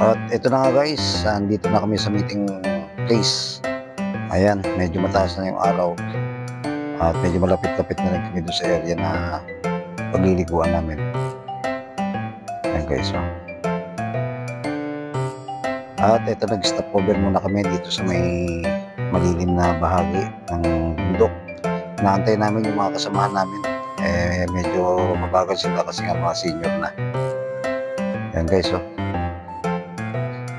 At ito na nga guys, andito na kami sa meeting place. Ayan, medyo mataas na yung araw. At medyo malapit-lapit na rin kami doon sa area na pagliliguan namin. Ayan guys, oh. At ito, nag-stop over muna kami dito sa may malilim na bahagi ng bundok. Naantay namin yung mga kasamahan namin. Medyo mabagal sila kasi nga mga senior na. Ayan guys, oh.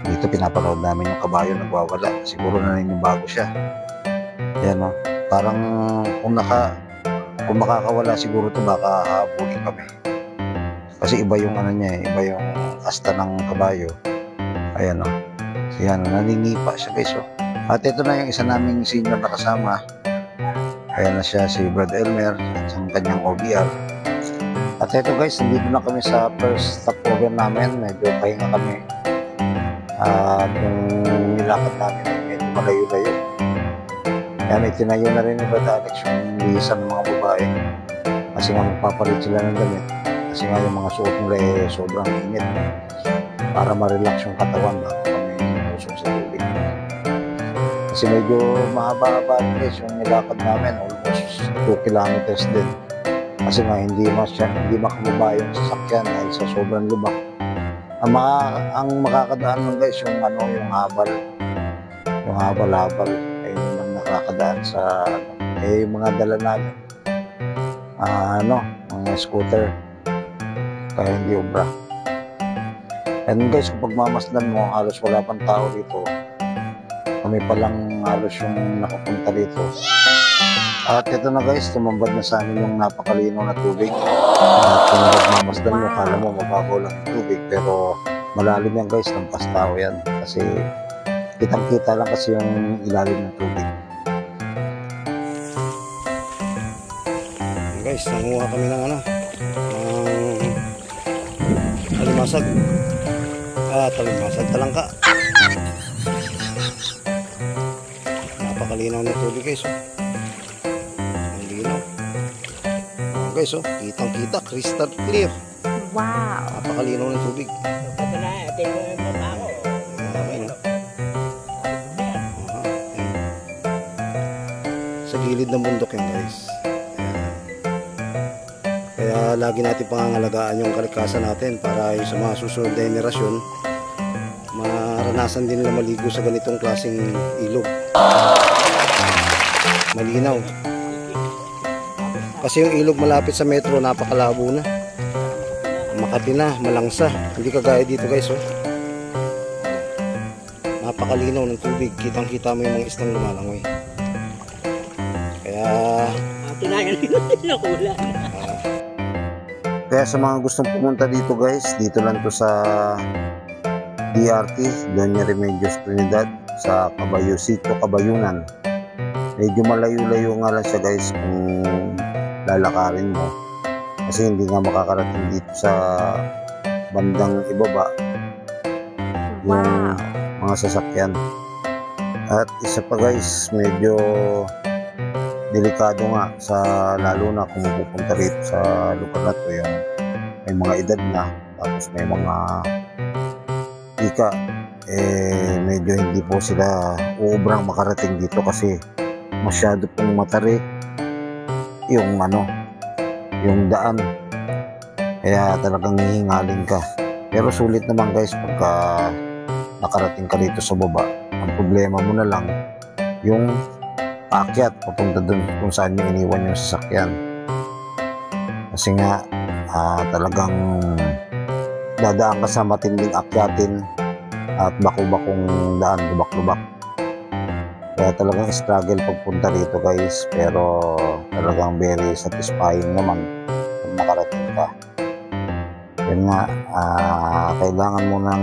Dito pinapanood namin yung kabayo nagwawala. Siguro na rin yung bago siya. Ayan, oh. Parang kung makakawala siguro ito, baka hahabulin kami. Kasi iba yung ano niya, iba yung asta ng kabayo. Ayan, oh. Ayan, naninipa siya guys, oh. At ito na yung isa naming senior na kasama. Ayan na siya, si Brad Elmer at ang kanyang OBR. At ito guys, nandito na kami sa first stopover namin. Medyo pahinga kami. At yung nilakad namin ay medyo malayo-layo. Ayan, itinayo na rin ni Brad Alex yung lisan ng mga babae. Kasi nga magpapalit sila ng damit. Kasi nga yung mga suot nila eh sobrang init. Para ma-relax yung katawan bago kami lusong sa tubig. Kasi medyo mahaba-haba guys yung nilakad namin. Almost 2 kilometers din. Kasi nga hindi makababa yung sasakyan dahil sa sobrang lubak. Ang makakadaan lang guys yung yung habal. Yung habal-habal ay yung nakakadaan sa yung mga dala namin. Mga scooter. Kaya hindi obra. And guys, kung pagmamasdan mo, halos wala pang tao dito. Kami palang halos yung nakapunta dito. At ito na guys, tumambad na sa amin yung napakalino na tubig. At kung pagmamasdan mo, kala mo mababaw lang yung tubig. Pero malalim yan guys, lampas tao yan. Kasi kitang-kita lang kasi yung ilalim ng tubig. Guys, nanguha kami ng talimasag. Talimasag talangka. Napakalinaw ng tubig guys, oh. Ang linaw. Guys, oh, kitang-kita, crystal clear. Wow. Napakalinaw ng tubig. Sa gilid ng bundok yan guys. Kaya lagi natin pangangalagaan yung kalikasan natin para yung sa mga susunod na henerasyon maranasan din nila maligo sa ganitong klaseng ilog. Malinaw. Kasi yung ilog malapit sa metro napakalabo na. Makati na, malangsa. Hindi kagaya dito guys, oh. Napakalinaw ng tubig. Kitang-kita mo yung mga islang lumalangoy. Kaya sa mga gustong pumunta dito guys, dito lang to sa DRT, Doña Remedios Trinidad, sa Cabayosito, Cabayunan. Medyo malayo-layo nga lang siya guys kung lalakarin mo. Kasi hindi nga makakarating dito sa bandang ibaba yung mga sasakyan. At isa pa guys, medyo delikado nga sa lalo na kung pupunta rito sa lugar na to, yung may mga edad na tapos may mga ika medyo hindi po sila ubrang makarating dito kasi masyado pong matarik yung yung daan, kaya talagang hihingalin ka. Pero sulit naman guys pagka nakarating ka rito sa baba. Ang problema mo na lang yung paakyat papunta dun kung saan nyo iniwan yung sasakyan. Kasi nga talagang dadaan ka sa matinding akyatin at bako-bakong daan, lubak-lubak. Kaya talagang struggle pagpunta rito guys, pero talagang very satisfying naman kung nakarating ka. Yun nga, kailangan mo ng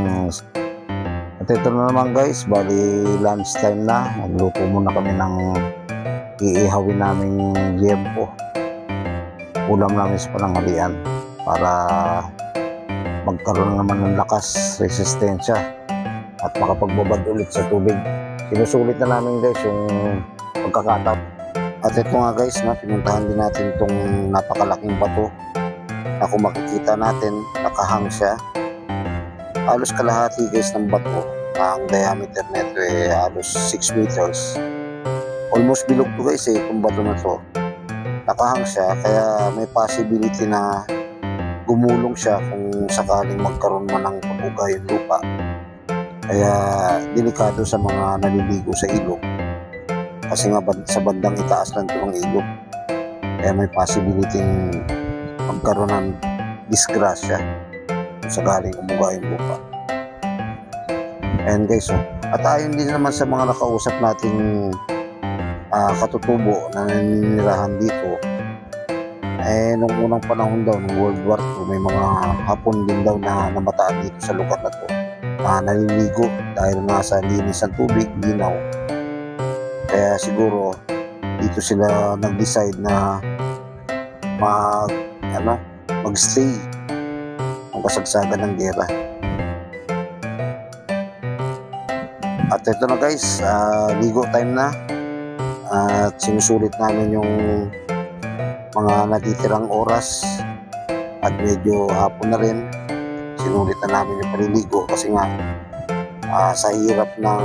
at ito na naman guys, bali lunch time na. Nagluto muna kami ng iihawin namin liempo, ulam namin sa pananghalian, para magkaroon naman ng lakas, resistensya at makapagbabad ulit sa tubig. Sinusulit na namin guys yung pagkakataon. At ito nga guys, pinuntahan din natin itong napakalaking bato na kung makikita natin nakahang siya halos kalahati guys ng bato. Ang diameter nito halos 6 meters. Almost bilog to guys itong bato na to. Nakahang siya kaya may possibility na gumulong siya kung sakaling magkaroon man ng pabuga yung lupa. Kaya delikado sa mga naliligo sa ilog. Kasi nga sa bandang itaas lang ito ng ilog. Kaya may possibility magkaroon ng disgrasya kung sakaling umuga yung lupa. Ayan guys, at ayon din naman sa mga nakausap nating katutubo na naninirahan dito, nung unang panahon daw ng World War II, may mga Hapon din daw na namataan dito sa lugar na to, naliligo dahil nasa linis ng tubig, linaw. Kaya siguro dito sila nag-decide na mag-stay ang kasagsagan ng gera. At ito na guys, ligo time na. At sinusulit namin yung mga natitirang oras at medyo hapon na rin. Sinulit na namin yung paliligo kasi nga sa hirap ng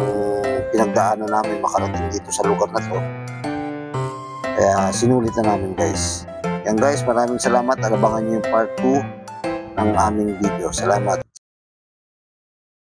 pinagdaanan namin makarating dito sa lugar na to. Kaya sinulit na namin guys. Yan guys, maraming salamat. Abangan nyo yung part 2 ng aming video. Salamat.